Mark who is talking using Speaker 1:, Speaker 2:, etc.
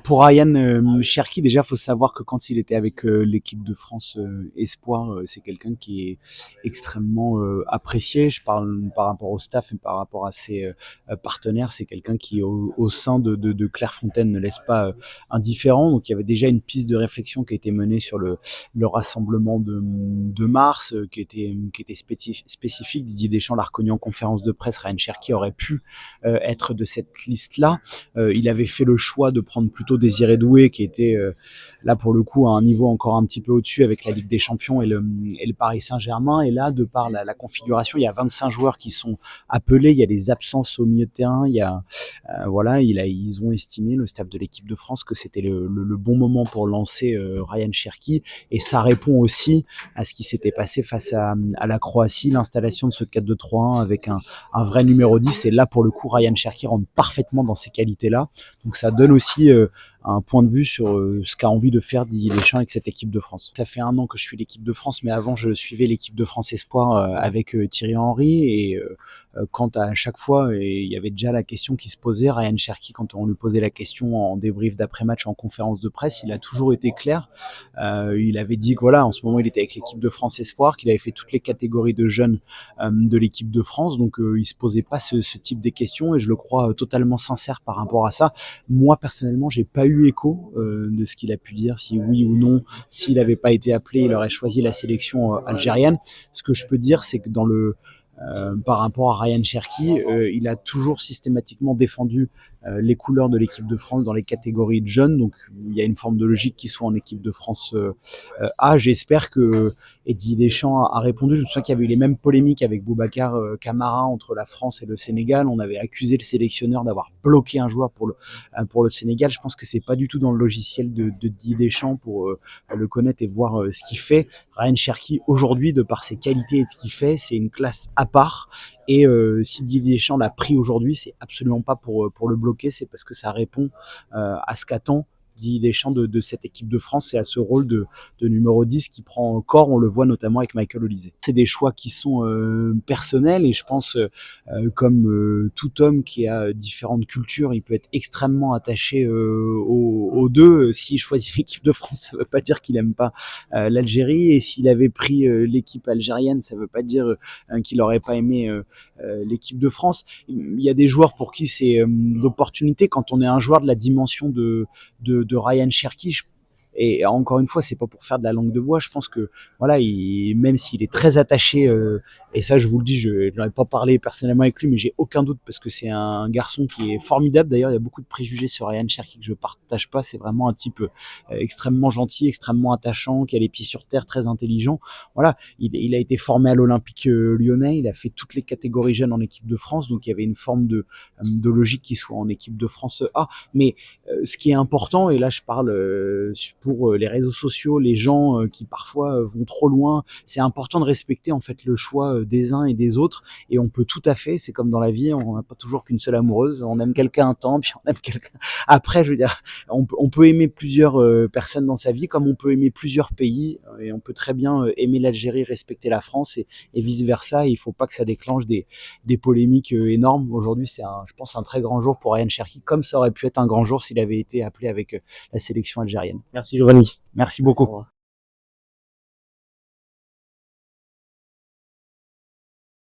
Speaker 1: Pour Ryan Cherki, déjà, faut savoir que quand il était avec l'équipe de France Espoir, c'est quelqu'un qui est extrêmement apprécié. Je parle par rapport au staff et par rapport à ses partenaires. C'est quelqu'un qui, au sein de Clairefontaine, ne laisse pas indifférent. Donc, il y avait déjà une piste de réflexion qui a été menée sur le rassemblement de mars, qui était spécifique. Didier Deschamps l'a reconnu en conférence de presse. Ryan Cherki aurait pu être de cette liste-là. Il avait fait le choix de prendre plutôt Désiré Doué, qui était là pour le coup à un niveau encore un petit peu au-dessus avec la Ligue des Champions et le Paris Saint-Germain. Et là, de par la configuration, il y a 25 joueurs qui sont appelés, il y a des absences au milieu de terrain, il y a voilà, ils ont estimé, le staff de l'équipe de France, que c'était le bon moment pour lancer Ryan Cherki. Et ça répond aussi à ce qui s'était passé face à la Croatie, l'installation de ce 4-2-3-1 avec un vrai numéro 10. Et là, pour le coup, Ryan Cherki rentre parfaitement dans ces qualités-là. Donc ça donne aussi un point de vue sur ce qu'a envie de faire Didier Deschamps avec cette équipe de France. Ça fait 1 an que je suis l'équipe de France, mais avant je suivais l'équipe de France Espoir avec Thierry Henry. Et quand à chaque fois, et il y avait déjà la question qui se posait, Ryan Cherki, quand on lui posait la question en débrief d'après-match, en conférence de presse, il a toujours été clair. Il avait dit que voilà, en ce moment il était avec l'équipe de France Espoir, qu'il avait fait toutes les catégories de jeunes de l'équipe de France, donc il se posait pas ce type de questions, et je le crois totalement sincère par rapport à ça. Moi personnellement, j'ai pas eu écho de ce qu'il a pu dire, si oui ou non, s'il n'avait pas été appelé, il aurait choisi la sélection algérienne. Ce que je peux dire, c'est que par rapport à Ryan Cherki, il a toujours systématiquement défendu les couleurs de l'équipe de France dans les catégories de jeunes, donc il y a une forme de logique qu'il soit en équipe de France A. J'espère que Didier Deschamps a répondu. Je me souviens qu'il y avait eu les mêmes polémiques avec Boubacar Kamara entre la France et le Sénégal. On avait accusé le sélectionneur d'avoir bloqué un joueur pour le Sénégal. Je pense que c'est pas du tout dans le logiciel de Didier Deschamps pour le connaître et voir ce qu'il fait. Ryan Cherki, aujourd'hui, de par ses qualités et de ce qu'il fait, c'est une classe à part. Et si Didier Deschamps l'a pris aujourd'hui, c'est absolument pas pour le bloquer, c'est parce que ça répond à ce qu'attend Didier Deschamps de cette équipe de France et à ce rôle de numéro 10 qui prend corps. On le voit notamment avec Michael Olise. C'est des choix qui sont personnels, et je pense comme tout homme qui a différentes cultures, il peut être extrêmement attaché aux deux. S'il choisit l'équipe de France, ça veut pas dire qu'il aime pas l'Algérie, et s'il avait pris l'équipe algérienne, ça veut pas dire qu'il aurait pas aimé l'équipe de France. Il y a des joueurs pour qui c'est l'opportunité. Quand on est un joueur de la dimension de Ryan Cherki, et encore une fois, c'est pas pour faire de la langue de bois. Je pense que voilà, même s'il est très attaché, et ça, je vous le dis, je n'aurais pas parlé personnellement avec lui, mais j'ai aucun doute parce que c'est un garçon qui est formidable. D'ailleurs, il y a beaucoup de préjugés sur Ryan Cherki que je partage pas. C'est vraiment un type extrêmement gentil, extrêmement attachant, qui a les pieds sur terre, très intelligent. Voilà, il a été formé à l'Olympique Lyonnais. Il a fait toutes les catégories jeunes en équipe de France, donc il y avait une forme de logique qu'il soit en équipe de France A. Mais ce qui est important, et là je parle pour les réseaux sociaux, les gens qui parfois vont trop loin, c'est important de respecter en fait le choix des uns et des autres. Et on peut tout à fait, c'est comme dans la vie, on n'a pas toujours qu'une seule amoureuse, on aime quelqu'un un temps, puis on aime quelqu'un après. Je veux dire, on peut aimer plusieurs personnes dans sa vie, comme on peut aimer plusieurs pays, et on peut très bien aimer l'Algérie, respecter la France, et vice versa. Il faut pas que ça déclenche des polémiques énormes. Aujourd'hui, c'est je pense un très grand jour pour Ryan Cherki, comme ça aurait pu être un grand jour s'il avait été appelé avec la sélection algérienne.
Speaker 2: Merci Giovanni.
Speaker 1: Merci beaucoup.